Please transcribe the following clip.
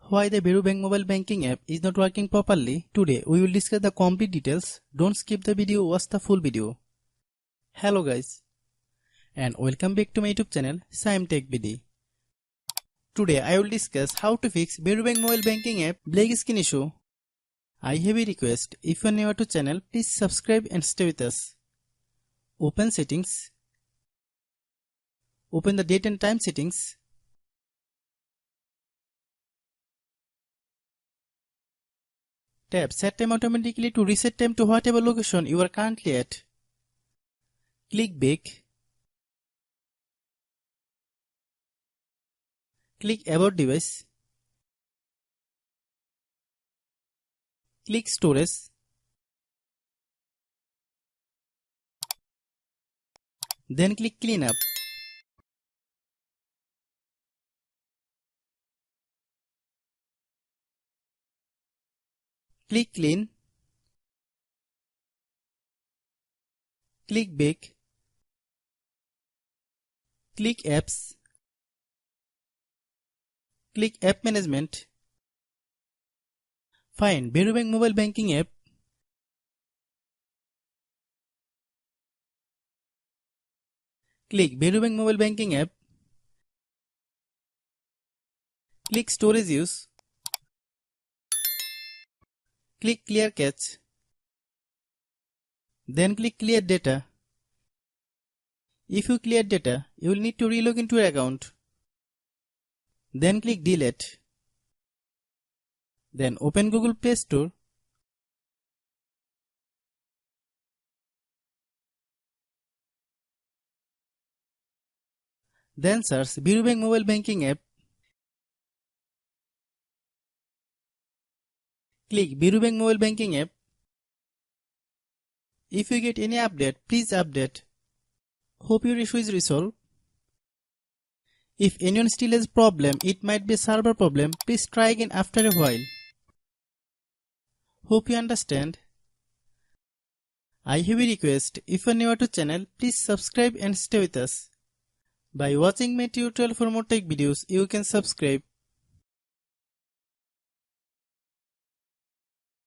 Why the Varo Bank mobile banking app is not working properly? Today we will discuss the complete details. Don't skip the video, watch the full video. Hello guys, and welcome back to my YouTube channel Shaem Tech BD. Today I will discuss how to fix Varo Bank mobile banking app black screen issue. I have a request. If you are new to channel, please subscribe and stay with us. Open settings. Open the date and time settings. Tap Set Time automatically to reset time to whatever location you are currently at. Click Back. Click About Device. Click Storage. Then click Cleanup. Click Clean. Click Back. Click Apps. Click App Management. Find Varo Bank mobile banking app. Click Varo Bank mobile banking app. Click Storage Use. Click Clear Cache. Then click Clear Data. If you clear data, you will need to relog into your account. Then click Delete. Then open Google Play Store. Then search Varo Bank mobile banking app. Click Varo Bank mobile banking app. If you get any update, please update. Hope your issue is resolved. If anyone still has problem, it might be a server problem. Please try again after a while. Hope you understand. I have a request. If you are new to channel, please subscribe and stay with us. By watching my tutorial for more tech videos, you can subscribe.